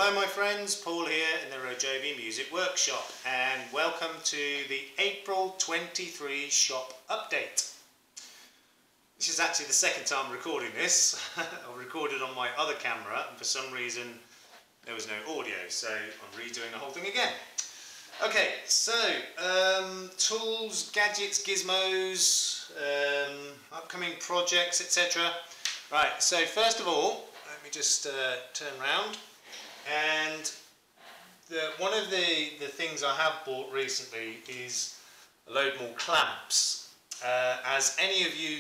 Hello my friends, Paul here in the RoJoBe Music Workshop, and welcome to the April 23 shop update. This is actually the second time recording this. I recorded on my other camera and for some reason there was no audio, so I'm redoing the whole thing again. Okay, so tools, gadgets, gizmos, upcoming projects, etc. Right, so first of all, let me just turn around. And one of the things I have bought recently is a load more clamps. As any of you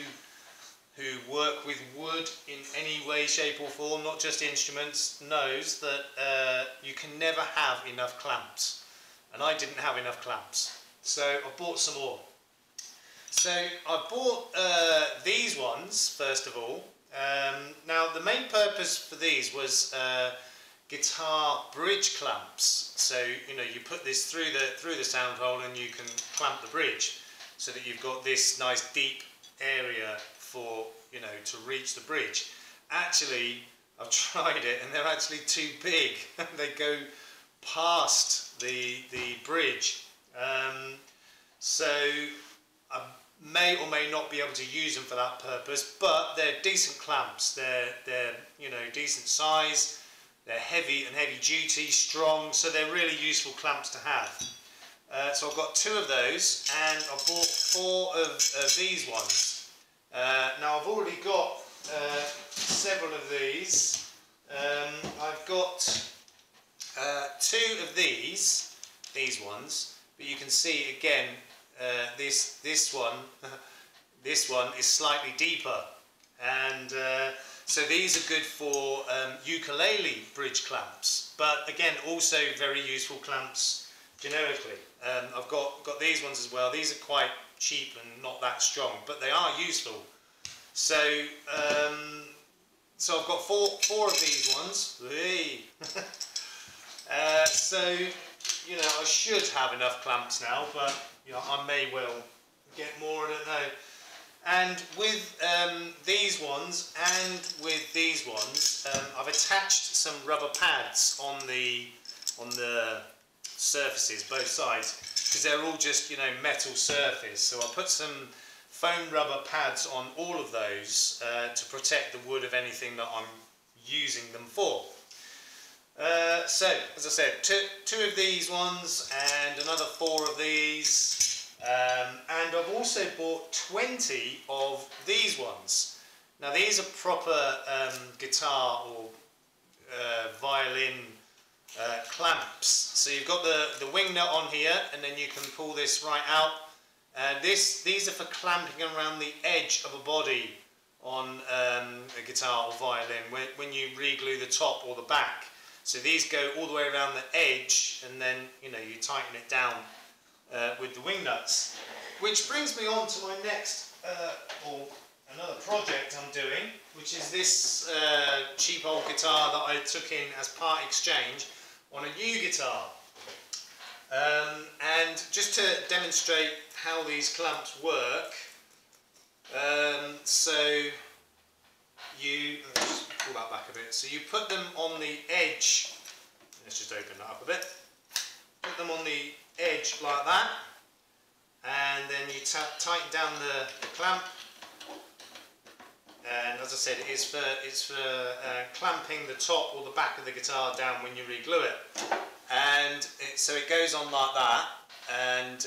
who work with wood in any way, shape or form, not just instruments, knows that you can never have enough clamps. And I didn't have enough clamps, so I bought some more. So I bought these ones first of all. Now the main purpose for these was guitar bridge clamps. So you put this through the sound hole and you can clamp the bridge, so that you've got this nice deep area for to reach the bridge. Actually, I've tried it and they're actually too big. They go past the bridge. So I may or may not be able to use them for that purpose, but they're decent clamps. They're decent size. They're heavy and heavy duty, strong, so they're really useful clamps to have. So I've got 2 of those, and I bought 4 of these ones. Now I've already got several of these. I've got 2 of these ones, but you can see again this one this one is slightly deeper, and so these are good for ukulele bridge clamps, but again also very useful clamps generically. I've got these ones as well. These are quite cheap and not that strong, but they are useful. So so I've got four of these ones. So I should have enough clamps now, but I may well get more, I don't know. And with these ones and with these ones, I've attached some rubber pads on the surfaces, both sides, because they're all just metal surface. So I put some foam rubber pads on all of those to protect the wood of anything that I'm using them for. So as I said, two of these ones and another 4 of these. And I've also bought 20 of these ones. Now these are proper guitar or violin clamps. So you've got the wing nut on here, and then you can pull this right out. And these are for clamping around the edge of a body on a guitar or violin when you re-glue the top or the back. So these go all the way around the edge, and then you tighten it down with the wing nuts. Which brings me on to my next or another project I'm doing, which is this cheap old guitar that I took in as part exchange on a new guitar. And just to demonstrate how these clamps work, so let's just pull that back a bit. So you put them on the edge. Let's just open that up a bit. Put them on the edge like that, and then you tighten down the clamp. And as I said, it's for clamping the top or the back of the guitar down when you re-glue it. And so it goes on like that, and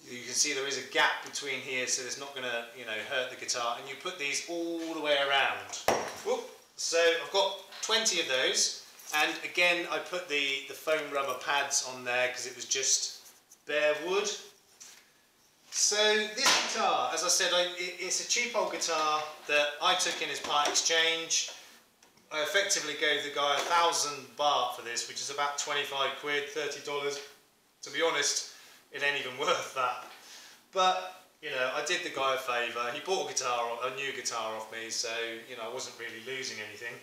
you can see there is a gap between here, so it's not going to hurt the guitar. And you put these all the way around. Whoop. So I've got 20 of those. And again, I put the foam rubber pads on there because it was just bare wood. So this guitar, as I said, it's a cheap old guitar that I took in as part exchange. I effectively gave the guy 1,000 baht for this, which is about 25 quid, $30. To be honest, it ain't even worth that. But I did the guy a favour. He bought a new guitar off me, so I wasn't really losing anything.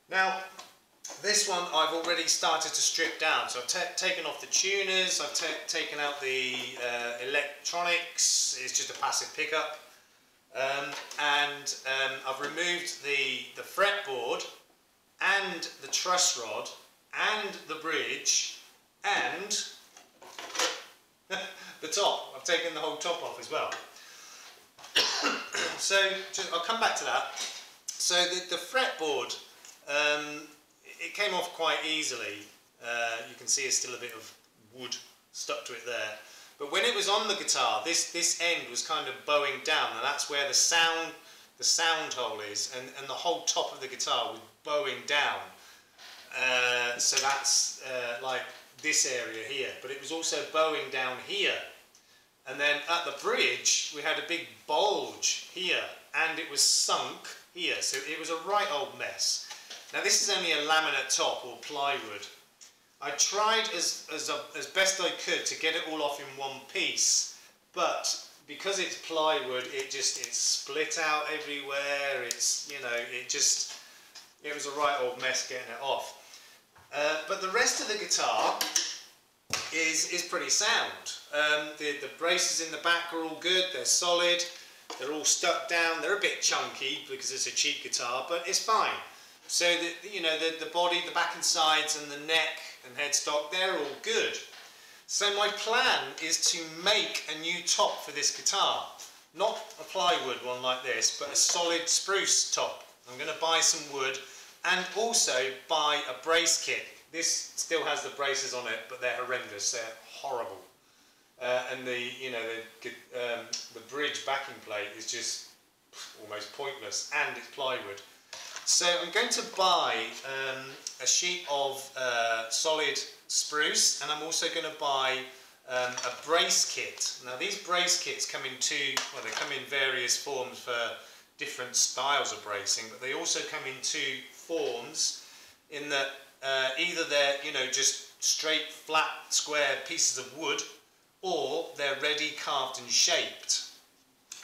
Now, this one I've already started to strip down, so I've taken off the tuners, I've taken out the electronics. It's just a passive pickup, and I've removed the fretboard and the truss rod and the bridge and the top. I've taken the whole top off as well. So I'll come back to that. So the fretboard, it came off quite easily. You can see there's still a bit of wood stuck to it there. But when it was on the guitar, this end was kind of bowing down, and that's where the sound hole is, and the whole top of the guitar was bowing down. So that's like this area here, but it was also bowing down here. And then at the bridge, we had a big bulge here, and it was sunk here, so it was a right old mess. Now this is only a laminate top or plywood. I tried as best I could to get it all off in one piece, but because it's plywood, it split out everywhere. It's, you know, it was a right old mess getting it off. But the rest of the guitar is pretty sound. The braces in the back are all good, they're solid, they're all stuck down, they're a bit chunky because it's a cheap guitar, but it's fine. So the body, the back and sides and the neck and headstock, they're all good. So my plan is to make a new top for this guitar. Not a plywood one like this, but a solid spruce top. I'm going to buy some wood and also buy a brace kit. This still has the braces on it, but they're horrendous, they're horrible. And the bridge backing plate is just almost pointless, and it's plywood. So I'm going to buy a sheet of solid spruce, and I'm also going to buy a brace kit. Now these brace kits come in they come in various forms for different styles of bracing, but they also come in two forms, in that either they're just straight flat square pieces of wood, or they're ready carved and shaped,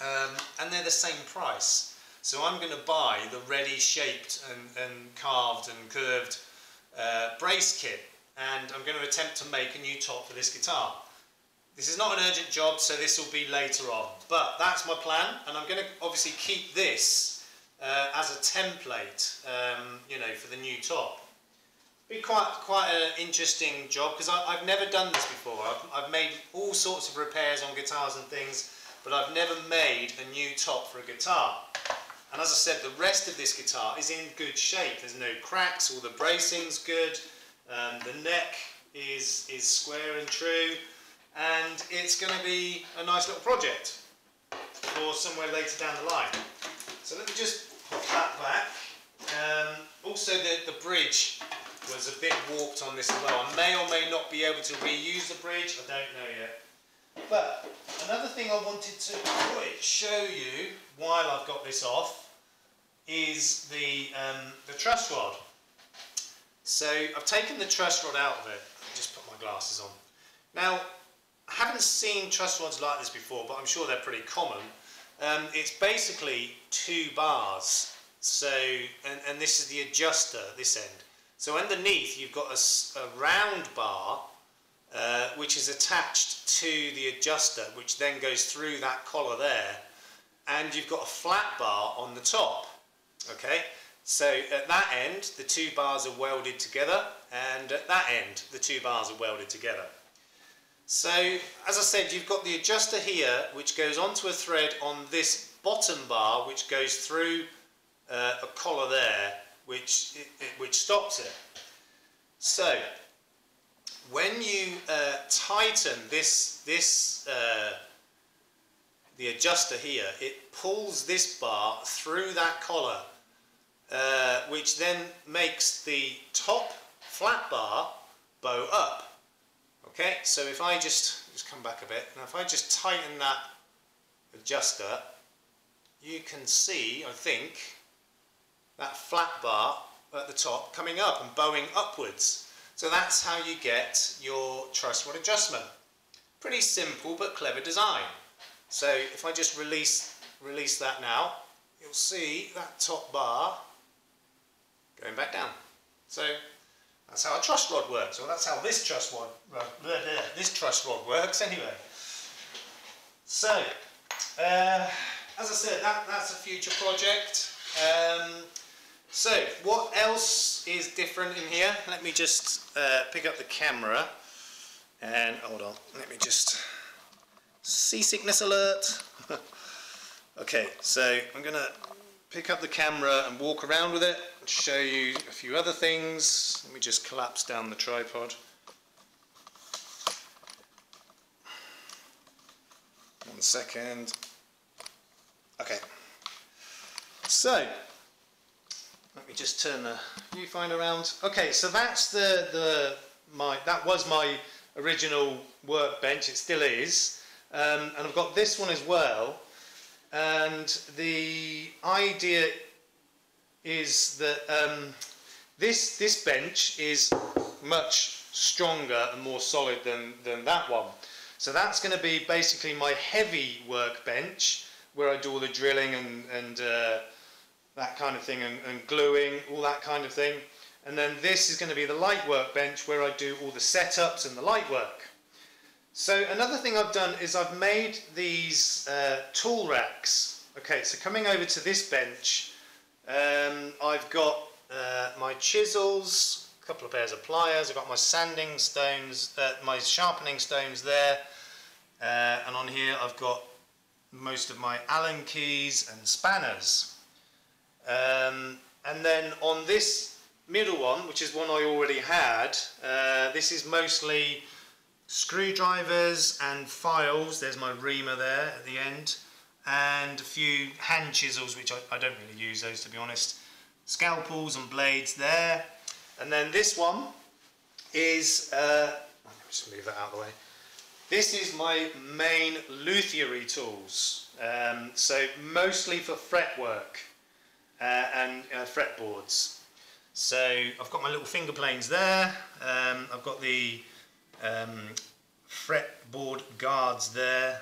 and they're the same price. So I'm going to buy the ready shaped and carved and curved brace kit, and I'm going to attempt to make a new top for this guitar. This is not an urgent job, so this will be later on, but that's my plan, and I'm going to obviously keep this as a template, for the new top. Be quite an interesting job, because I've never done this before. I've made all sorts of repairs on guitars and things, but I've never made a new top for a guitar. And as I said, the rest of this guitar is in good shape. There's no cracks, all the bracing's good, the neck is square and true, and it's going to be a nice little project for somewhere later down the line. So let me just pop that back. Also the bridge was a bit warped on this as well. I may or may not be able to reuse the bridge, I don't know yet. But another thing I wanted to show you while I've got this off is the truss rod. So I've taken the truss rod out of it. I'll just put my glasses on. Now, I haven't seen truss rods like this before, but I'm sure they're pretty common. It's basically two bars. So, and this is the adjuster, this end. So underneath you've got a round bar which is attached to the adjuster, which then goes through that collar there, and you've got a flat bar on the top. Okay, so at that end the two bars are welded together, and at that end the two bars are welded together. So as I said, you've got the adjuster here which goes onto a thread on this bottom bar, which goes through a collar there, which stops it. So when you tighten the adjuster here, it pulls this bar through that collar, which then makes the top flat bar bow up. Okay, so if I just come back a bit, now if I just tighten that adjuster, you can see, I think, that flat bar at the top coming up and bowing upwards. So that's how you get your truss rod adjustment. Pretty simple but clever design. So if I just release that now, you'll see that top bar going back down. So that's how a truss rod works, or that's how this truss rod works anyway. So as I said, that's a future project. So, what else is different in here? Let me just pick up the camera and hold on, let me just, seasickness alert. Okay, so I'm going to pick up the camera and walk around with it and show you a few other things. Let me just collapse down the tripod. One second. Okay, so let me just turn the viewfinder around. Okay, so that's that was my original workbench. It still is, and I've got this one as well. And the idea is that this bench is much stronger and more solid than that one. So that's going to be basically my heavy workbench, where I do all the drilling and that kind of thing, and gluing, all that kind of thing. And then this is going to be the light workbench, where I do all the setups and the light work. So another thing I've done is I've made these tool racks. Okay, so coming over to this bench, I've got my chisels, a couple of pairs of pliers, I've got my sanding stones, my sharpening stones there, and on here I've got most of my Allen keys and spanners. And then on this middle one, which is one I already had, this is mostly screwdrivers and files. There's my reamer there at the end, and a few hand chisels, which I don't really use those, to be honest. Scalpels and blades there. And then this one is, let me just move that out of the way. This is my main luthiery tools, so mostly for fretwork and fretboards. So I've got my little finger planes there, I've got the fretboard guards there,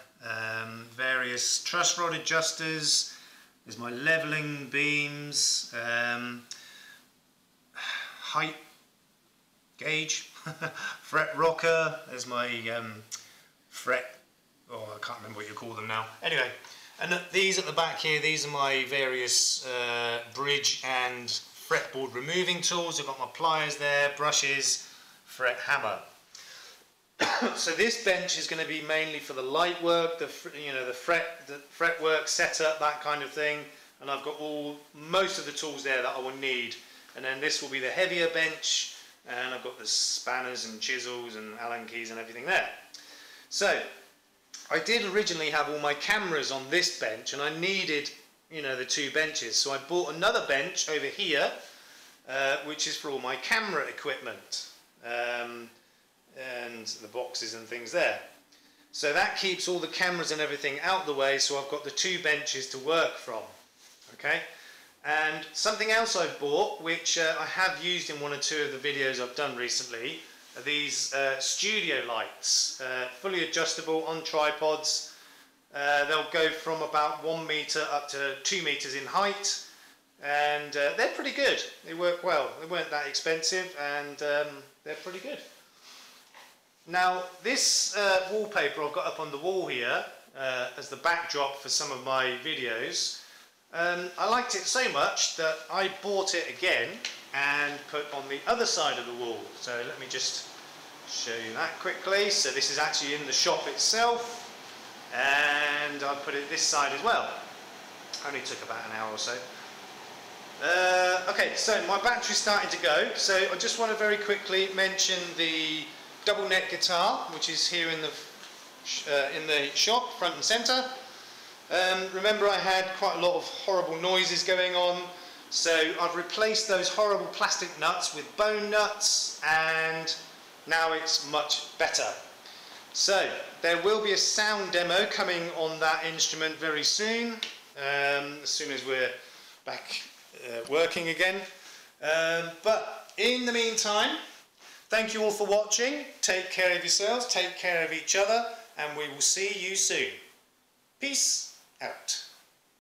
various truss rod adjusters, there's my levelling beams, height gauge, fret rocker, there's my fret, oh I can't remember what you call them now. Anyway, and these at the back here, these are my various bridge and fretboard removing tools. I've got my pliers there, brushes, fret hammer. So this bench is going to be mainly for the light work, the fretwork setup, that kind of thing, and I've got most of the tools there that I will need. And then this will be the heavier bench, and I've got the spanners and chisels and Allen keys and everything there. So I did originally have all my cameras on this bench, and I needed, the two benches. So I bought another bench over here, which is for all my camera equipment. And the boxes and things there. So that keeps all the cameras and everything out the way, so I've got the two benches to work from. Okay, and something else I've bought, which I have used in one or two of the videos I've done recently, are these studio lights, fully adjustable on tripods. They'll go from about 1 meter up to 2 meters in height, and they're pretty good. They work well. They weren't that expensive, and they're pretty good. Now this wallpaper I've got up on the wall here as the backdrop for some of my videos, I liked it so much that I bought it again and put on the other side of the wall. So let me just show you that quickly. So this is actually in the shop itself, and I put it this side as well. Only took about an hour or so. Okay, so my battery's starting to go, so I just want to very quickly mention the double neck guitar, which is here in the shop, front and centre. Remember, I had quite a lot of horrible noises going on, so I've replaced those horrible plastic nuts with bone nuts, and now it's much better. So there will be a sound demo coming on that instrument very soon, as soon as we're back working again. But in the meantime, thank you all for watching. Take care of yourselves, take care of each other, and we will see you soon. Peace out.